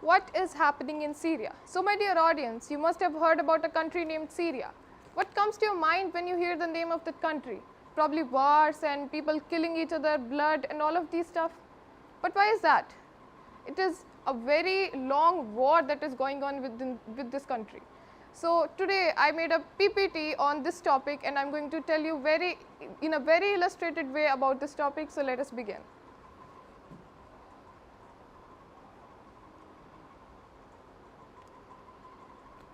What is happening in Syria? So my dear audience, you must have heard about a country named Syria. What comes to your mind when you hear the name of that country? Probably wars and people killing each other, blood and all of these stuff. But why is that? It is a very long war that is going on with this country. So today I made a PPT on this topic and I am going to tell you in a very illustrated way about this topic. So let us begin.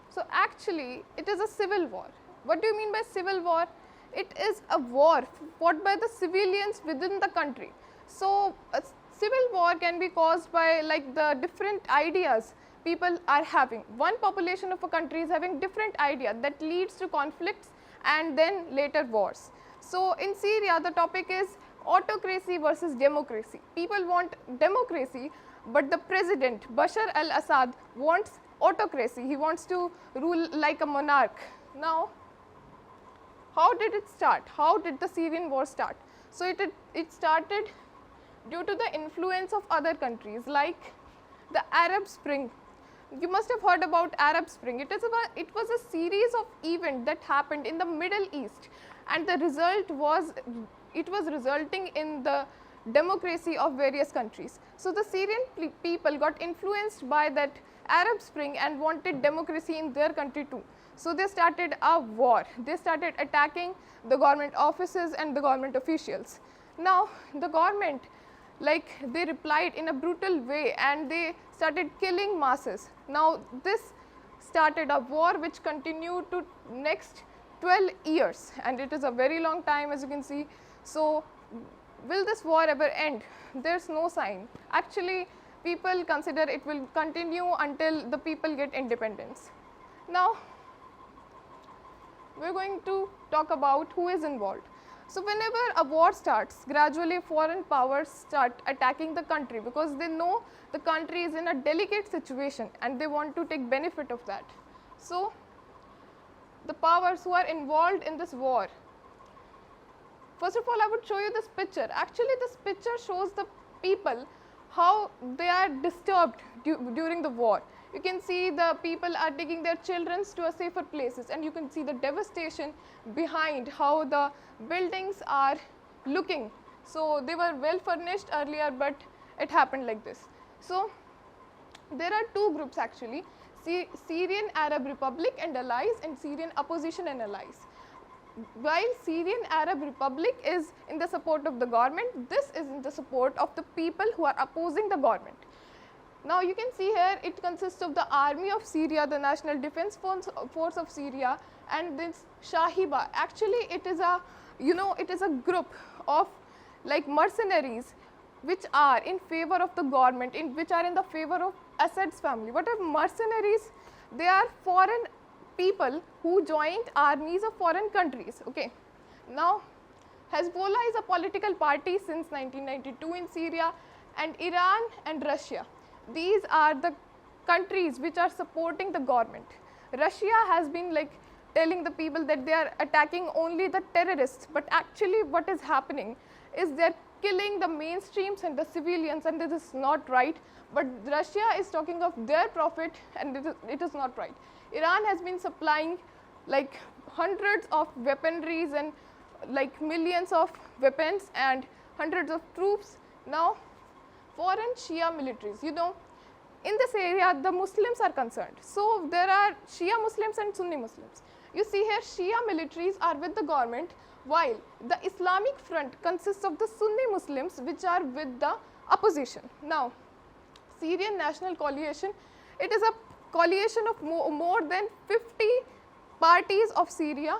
So actually it is a civil war. What do you mean by civil war? It is a war fought by the civilians within the country. So a civil war can be caused by like the different ideas people are having. One population of a country is having different idea that leads to conflicts and then later wars. So in Syria the topic is autocracy versus democracy. People want democracy, but the president Bashar al-Assad wants autocracy. He wants to rule like a monarch. Now, how did it start? How did the Syrian war start? So it started due to the influence of other countries like the Arab Spring. You must have heard about Arab Spring. It was a series of events that happened in the Middle East, and the result was it was resulting in the democracy of various countries. So the Syrian people got influenced by that Arab Spring and wanted democracy in their country too. So they started a war. They started attacking the government offices and the government officials. Now the government, they replied in a brutal way and they started killing masses. Now this started a war which continued to next 12 years, and it is a very long time, as you can see. So will this war ever end? There's no sign. Actually, people consider it will continue until the people get independence. Now we're going to talk about who is involved. So whenever a war starts, gradually foreign powers start attacking the country because they know the country is in a delicate situation and they want to take benefit of that. So the powers who are involved in this war, first of all I would show you this picture. Actually this picture shows the people how they are disturbed during the war. You can see the people are taking their children to a safer places, and you can see the devastation behind how the buildings are looking. So they were well furnished earlier, but it happened like this. So there are two groups actually, Syrian Arab Republic and allies and Syrian opposition and allies. While Syrian Arab Republic is in the support of the government, this is in the support of the people who are opposing the government. Now you can see here it consists of the army of Syria, the National Defense Force of Syria, and this Shahiba. Actually it is a group of like mercenaries which are in favor of the government, which are in the favor of Assad's family. What are mercenaries? They are foreign people who joined armies of foreign countries. Okay. Now Hezbollah is a political party since 1992 in Syria, and Iran and Russia. These are the countries which are supporting the government. Russia has been like telling the people that they are attacking only the terrorists, but actually what is happening is they are killing the mainstreams and the civilians, and this is not right. But Russia is talking of their profit, and it is not right. Iran has been supplying like hundreds of weaponries and like millions of weapons and hundreds of troops. Now foreign Shia militaries, in this area the Muslims are concerned. So there are Shia Muslims and Sunni Muslims. You see here Shia militaries are with the government, while the Islamic Front consists of the Sunni Muslims which are with the opposition. Now Syrian National Coalition, it is a coalition of more than 50 parties of Syria,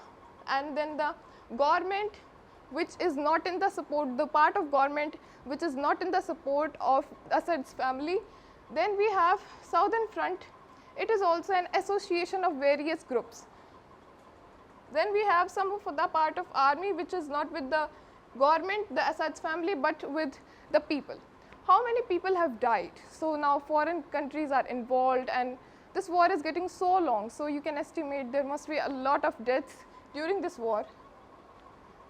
and then the government which is not in the support, the part of government which is not in the support of Assad's family. Then we have Southern Front. It is also an association of various groups. Then we have some of the part of army which is not with the government, the Assad's family, but with the people. How many people have died? So now foreign countries are involved and this war is getting so long. So you can estimate there must be a lot of deaths during this war.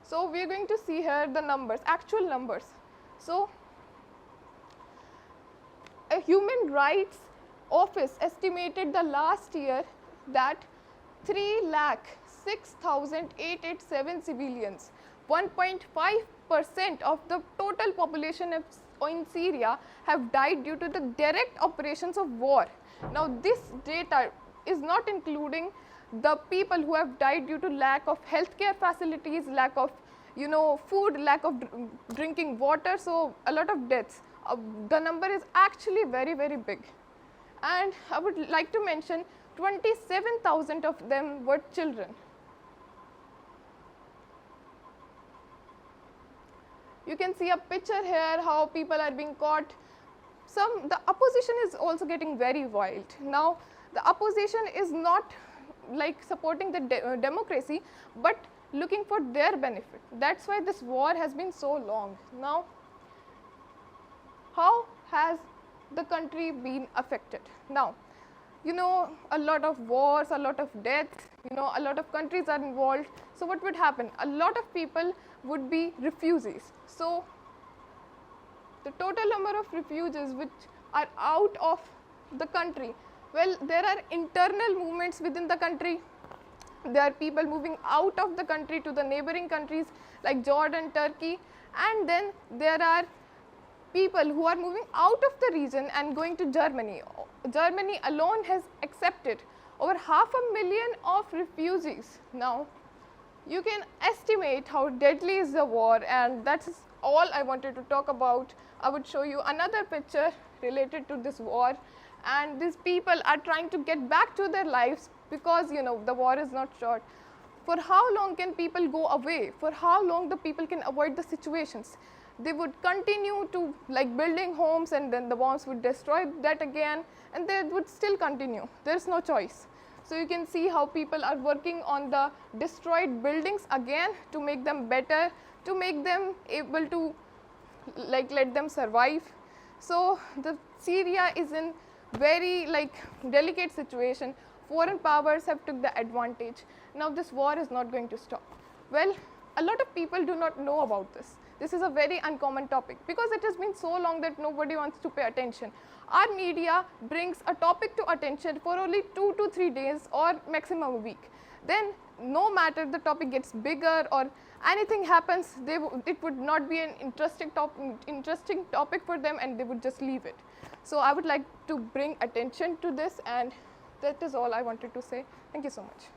So we are going to see here the numbers, actual numbers. So a human rights office estimated the last year that 3,06,887 civilians, 1.5% of the total population in Syria, have died due to the direct operations of war. Now this data is not including the people who have died due to lack of healthcare facilities, lack of food, lack of drinking water, so a lot of deaths. The number is actually very, very big. And I would like to mention 27,000 of them were children. You can see a picture here how people are being caught. The opposition is also getting very wild. Now the opposition is not like supporting the democracy, but looking for their benefit. That's why this war has been so long. Now, how has the country been affected? Now, a lot of wars, a lot of deaths, a lot of countries are involved. So what would happen? A lot of people would be refugees. So the total number of refugees which are out of the country, well, there are internal movements within the country. There are people moving out of the country to the neighboring countries like Jordan, Turkey, and then there are people who are moving out of the region and going to Germany. Germany alone has accepted over 500,000 of refugees. Now, you can estimate how deadly is the war, and that's all I wanted to talk about. I would show you another picture related to this war, and these people are trying to get back to their lives because the war is not short. For how long can people go away? For how long the people can avoid the situations? They would continue to building homes, and then the bombs would destroy that again, and they would still continue. There's no choice. So you can see how people are working on the destroyed buildings again to make them better, to make them able to let them survive. So the Syria is in very delicate situation. Foreign powers have took the advantage. Now this war is not going to stop. Well, a lot of people do not know about this. This is a very uncommon topic because it has been so long that nobody wants to pay attention. Our media brings a topic to attention for only 2 to 3 days or maximum a week. Then no matter the topic gets bigger or anything happens, it would not be an interesting topic for them, and they would just leave it. So I would like to bring attention to this, and that is all I wanted to say. Thank you so much.